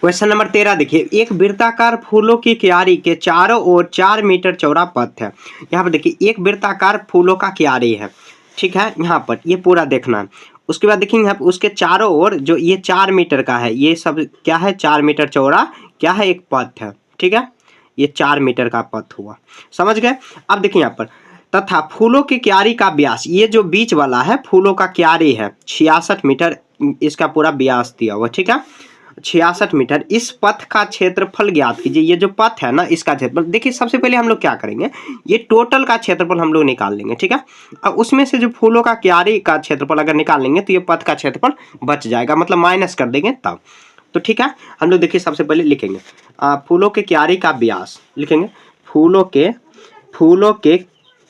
Question number 13 देखिए, एक वृत्ताकार फूलों की क्यारी के चारों ओर 4 मीटर चौड़ा पथ है। यहाँ पर देखिए एक वृत्ताकार फूलों का क्यारी है, ठीक है, यहाँ पर ये पूरा देखना है। उसके बाद देखेंगे यहाँ पर उसके चारों ओर जो ये 4 मीटर का है, ये सब क्या है, 4 मीटर चौड़ा क्या है, एक पथ है, ठीक है, ये 4 मीटर का पथ हुआ, समझ गए। अब देखिए यहाँ पर तथा फूलों की क्यारी का व्यास, ये जो बीच वाला है फूलों का क्यारी है 66 मीटर, इसका पूरा व्यास दिया हुआ, ठीक है, 66 मीटर। इस पथ का क्षेत्रफल ज्ञात कीजिए। ये जो पथ है ना, इसका क्षेत्रफल देखिए, सबसे पहले हम लोग क्या करेंगे, ये टोटल का क्षेत्रफल हम लोग निकाल लेंगे, ठीक है। अब उसमें से जो फूलों का क्यारी का क्षेत्रफल अगर निकाल लेंगे तो ये पथ का क्षेत्रफल बच जाएगा, मतलब माइनस कर देंगे तब, तो ठीक है। हम लोग देखिए सबसे पहले लिखेंगे फूलों के क्यारी का व्यास, लिखेंगे फूलों के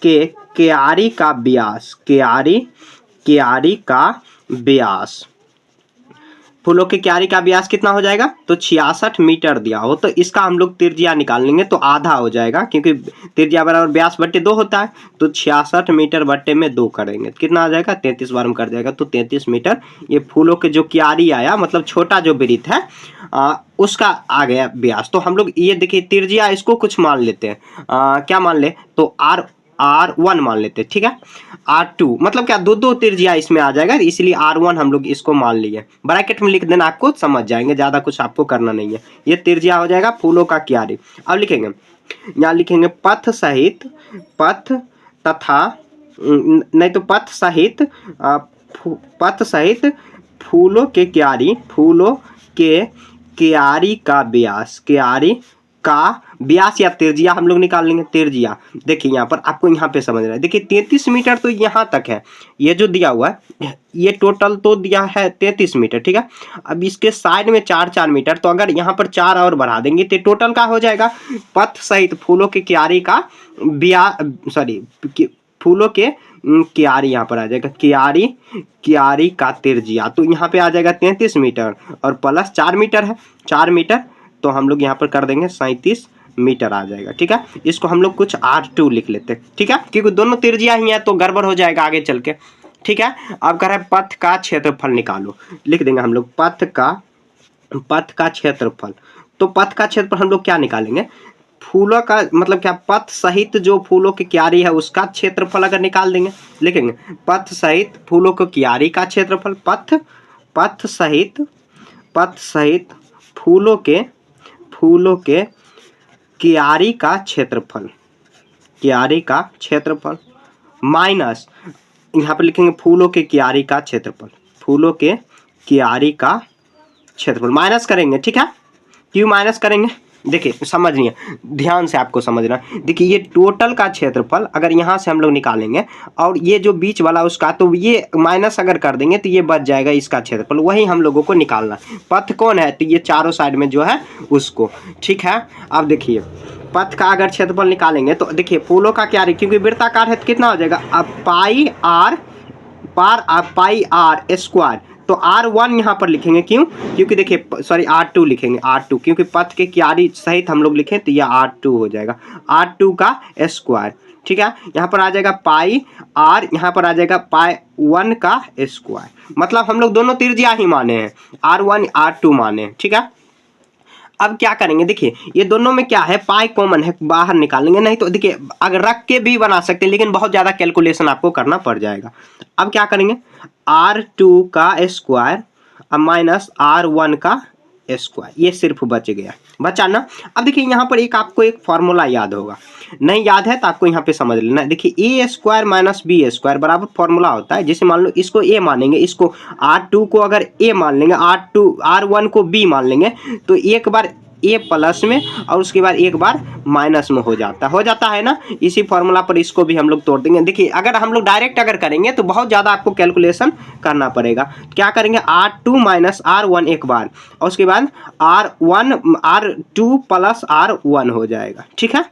क्यारी का व्यास, क्यारी का व्यास, फूलों के क्यारी का व्यास कितना हो जाएगा, तो 66 मीटर दिया हो, तो इसका हम लोग त्रिज्या निकाल लेंगे तो आधा हो जाएगा, क्योंकि त्रिज्या बराबर व्यास बट्टे 2 होता है, तो 66 मीटर बट्टे में 2 करेंगे तो कितना आ जाएगा, 33 बार में कर जाएगा, तो 33 मीटर ये फूलों के जो क्यारी आया, मतलब छोटा जो वृत्त है उसका आ गया व्यास। तो हम लोग ये देखिए त्रिज्या इसको कुछ मान लेते हैं, क्या मान ले, तो R1 मान लेते हैं, ठीक है। R2 मतलब क्या, दो त्रिज्या इसमें आ जाएगा, इसलिए R1 हम लोग इसको मान लिए, ब्रैकेट में लिख देना, आपको समझ जाएंगे, ज़्यादा कुछ आपको करना नहीं है। ये त्रिज्या हो जाएगा फूलों का क्यारी। अब लिखेंगे, यहाँ लिखेंगे पथ सहित, पथ तथा नहीं तो पथ सहित फूलों के क्यारी, फूलों के क्यारी का व्यास, क्यारी का व्यास या त्रिज्या हम लोग निकाल लेंगे, त्रिज्या। देखिए यहाँ पर आपको यहाँ पे समझ रहा है, देखिए 33 मीटर तो यहाँ तक है, ये जो दिया हुआ है ये टोटल तो दिया है 33 मीटर, ठीक है। अब इसके साइड में 4-4 मीटर, तो अगर यहाँ पर 4 और बढ़ा देंगे तो टोटल का हो जाएगा पथ सहित फूलों के क्यारी का फूलों के क्यारी, यहाँ पर आ जाएगा क्यारी का त्रिज्या, तो यहाँ पे आ जाएगा 33 मीटर और प्लस 4 मीटर है, 4 मीटर, तो हम लोग यहाँ पर कर देंगे 37 मीटर आ जाएगा, ठीक है। इसको हम लोग कुछ R2 लिख लेते हैं, ठीक है, क्योंकि दोनों त्रिज्या ही है तो गड़बड़ हो जाएगा आगे चल के, ठीक है। अब कह रहा है पथ का क्षेत्रफल निकालो, लिख देंगे हम लोग पथ का क्षेत्रफल। तो पथ का क्षेत्रफल हम लोग क्या निकालेंगे, फूलों का मतलब क्या, पथ सहित जो फूलों की क्यारी है उसका क्षेत्रफल अगर निकाल देंगे, लिखेंगे पथ सहित फूलों की क्यारी का क्षेत्रफल, पथ सहित फूलों के क्यारी का क्षेत्रफल, माइनस यहाँ पर लिखेंगे फूलों के क्यारी का क्षेत्रफल, फूलों के क्यारी का क्षेत्रफल माइनस करेंगे, ठीक है। क्यों माइनस करेंगे, देखिए समझिए, ध्यान से आपको समझना। देखिए ये टोटल का क्षेत्रफल अगर यहाँ से हम लोग निकालेंगे और ये जो बीच वाला उसका, तो ये माइनस अगर कर देंगे तो ये बच जाएगा इसका क्षेत्रफल, वही हम लोगों को निकालना। पथ कौन है, तो ये चारों साइड में जो है उसको, ठीक है। अब देखिए पथ का अगर क्षेत्रफल निकालेंगे तो देखिए फूलों का क्यारी, क्योंकि वृत्ताकार है तो कितना हो जाएगा, अब पाई आर स्क्वायर, तो R1 यहाँ पर लिखेंगे, क्यों, क्योंकि देखिए सॉरी R2 लिखेंगे, R2 क्योंकि पथ के क्यारी सहित हम लोग लिखें तो यह R2 हो जाएगा, R2 का स्क्वायर, ठीक है। यहाँ पर आ जाएगा पाई आर, यहाँ पर आ जाएगा पाई 1 का स्क्वायर, मतलब हम लोग दोनों त्रिज्या ही माने हैं, R1 R2 माने हैं, ठीक है। अब क्या करेंगे, देखिए ये दोनों में क्या है, पाई कॉमन है, बाहर निकालेंगे, नहीं तो देखिए अगर रख के भी बना सकते हैं, लेकिन बहुत ज़्यादा कैलकुलेशन आपको करना पड़ जाएगा। अब क्या करेंगे, R2 का स्क्वायर माइनस R1 का स्क्वायर, ये सिर्फ बच गया, बचा ना। अब देखिए यहाँ पर आपको एक फॉर्मूला याद होगा, नहीं याद है तो आपको यहाँ पे समझ लेना। देखिए A square minus B square बराबर फॉर्मूला होता है, जैसे मान लो इसको A मानेंगे, इसको R2 को अगर A मान लेंगे, R1 को B मान लेंगे, तो एक बार A प्लस में और उसके बाद एक बार माइनस में हो जाता है ना। इसी फॉर्मूला पर इसको भी हम लोग तोड़ देंगे। देखिए अगर हम लोग डायरेक्ट अगर करेंगे तो बहुत ज़्यादा आपको कैलकुलेशन करना पड़ेगा। क्या करेंगे, R2 माइनस R1 एक बार और उसके बाद R2 प्लस R1 हो जाएगा, ठीक है।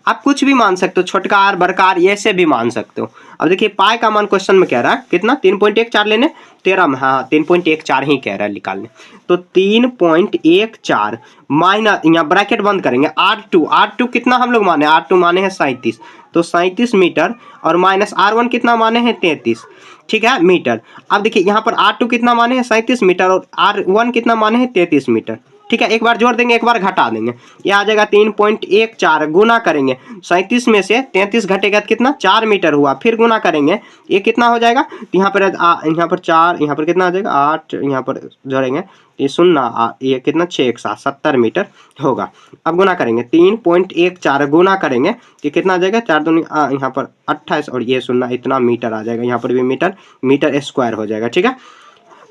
आप कुछ भी मान सकते हो, छोटका आर बड़का आर ऐसे भी मान सकते हो। अब देखिए पाई का मान क्वेश्चन में कह रहा है कितना, 3.14 लेने 13 में, हाँ 3.14 ही कह रहा है निकालने, तो 3.14 माइनस, यहाँ ब्रैकेट बंद करेंगे, R2 कितना हम लोग माने, R2 माने हैं 37, तो 37 मीटर और माइनस R1 कितना माने हैं 33, ठीक है मीटर। अब देखिए यहाँ पर R2 कितना माने हैं 37 मीटर और R1 कितना माने हैं 33 मीटर, ठीक है, एक बार जोड़ देंगे एक बार घटा देंगे, ये आ जाएगा 3.14, गुना करेंगे 37 में से 33 घटेगा तो कितना 4 मीटर हुआ, फिर गुना करेंगे ये कितना हो जाएगा, यहाँ पर 4, यहाँ पर कितना आ जाएगा 8, यहाँ पर जोड़ेंगे ये 0, ये कितना 6 एक 7, 70 मीटर होगा। अब गुना करेंगे 3.14 गुना करेंगे कि कितना आ जाएगा 4 दूनी यहाँ पर 28 और ये 0, इतना मीटर आ जाएगा, यहाँ पर भी मीटर स्क्वायर हो जाएगा। ठीक है,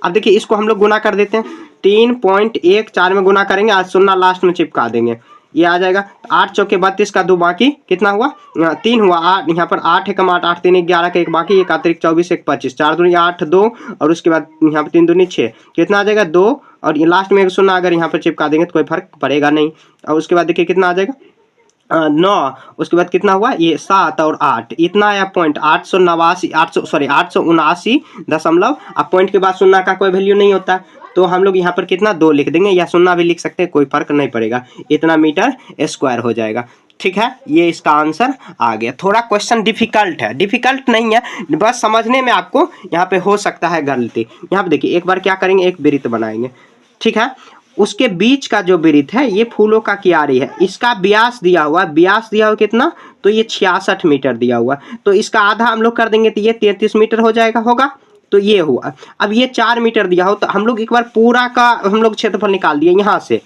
अब देखिए इसको हम लोग गुना कर देते हैं, 3.14 में गुना करेंगे, आज 0 लास्ट में चिपका देंगे, ये आ जाएगा 8 चौके 32 का 2 बाकी कितना हुआ 3 हुआ, 8 यहाँ पर 8 एकम 8, 8 3 11 का 1 बाकी, 1 अतिरिक्त 24 1 25, 4 दूनी 8 2 और उसके बाद यहाँ पर 3 दूनी 6, कितना आ जाएगा 2 और ये लास्ट में 0 अगर यहाँ पर चिपका देंगे तो कोई फर्क पड़ेगा नहीं। और उसके बाद देखिए कितना आ जाएगा 9, उसके बाद कितना हुआ ये 7 और 8, इतना आया पॉइंट 879.दशमलव, अब पॉइंट के बाद 0 का कोई वैल्यू नहीं होता तो हम लोग यहाँ पर कितना 2 लिख देंगे या 0 भी लिख सकते हैं, कोई फर्क नहीं पड़ेगा, इतना मीटर स्क्वायर हो जाएगा। ठीक है, ये इसका आंसर आ गया। थोड़ा क्वेश्चन डिफिकल्ट है, डिफिकल्ट नहीं है, बस समझने में आपको यहाँ पे हो सकता है गलती। यहाँ पे देखिए एक बार क्या करेंगे, एक वृत्त बनाएंगे, ठीक है, उसके बीच का जो वृत्त है ये फूलों का क्यारी है, इसका व्यास दिया हुआ कितना, तो ये 66 मीटर दिया हुआ, तो इसका आधा हम लोग कर देंगे तो ये 33 मीटर हो जाएगा, होगा तो ये हुआ। अब ये 4 मीटर दिया हो तो हम लोग एक बार पूरा का हम लोग क्षेत्रफल निकाल दिए यहाँ से,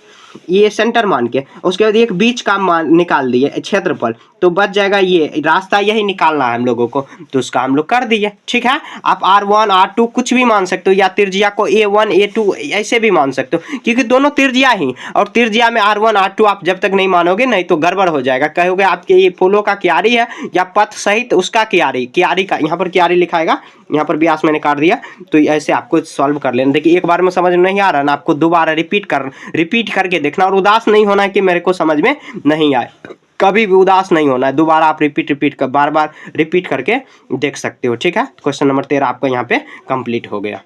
ये सेंटर मान के, उसके बाद एक बीच का मान निकाल दिए क्षेत्रफल, तो बच जाएगा, ये रास्ता यही निकालना है हम लोगों को, तो उसका हम लोग कर दिए। ठीक है, आप R1 R2 कुछ भी मान सकते हो, या त्रिज्या को A1 A2 ऐसे भी मान सकते हो, क्योंकि दोनों त्रिज्या ही, और त्रिज्या में R1 R2 आप जब तक नहीं मानोगे नहीं तो गड़बड़ हो जाएगा, कहोगे आपके ये फूलों का क्यारी है या पथ सहित उसका क्यारी का, यहाँ पर क्यारी लिखाएगा, यहाँ पर व्यास मैंने काट दिया, तो ऐसे आपको सॉल्व कर लेना। देखिए एक बार में समझ में नहीं आ रहा ना, आपको दोबारा रिपीट करके देखना, और उदास नहीं होना है कि मेरे को समझ में नहीं आए, कभी भी उदास नहीं होना है, दोबारा आप बार बार रिपीट करके देख सकते हो। ठीक है, क्वेश्चन नंबर 13 आपका यहाँ पे कंप्लीट हो गया।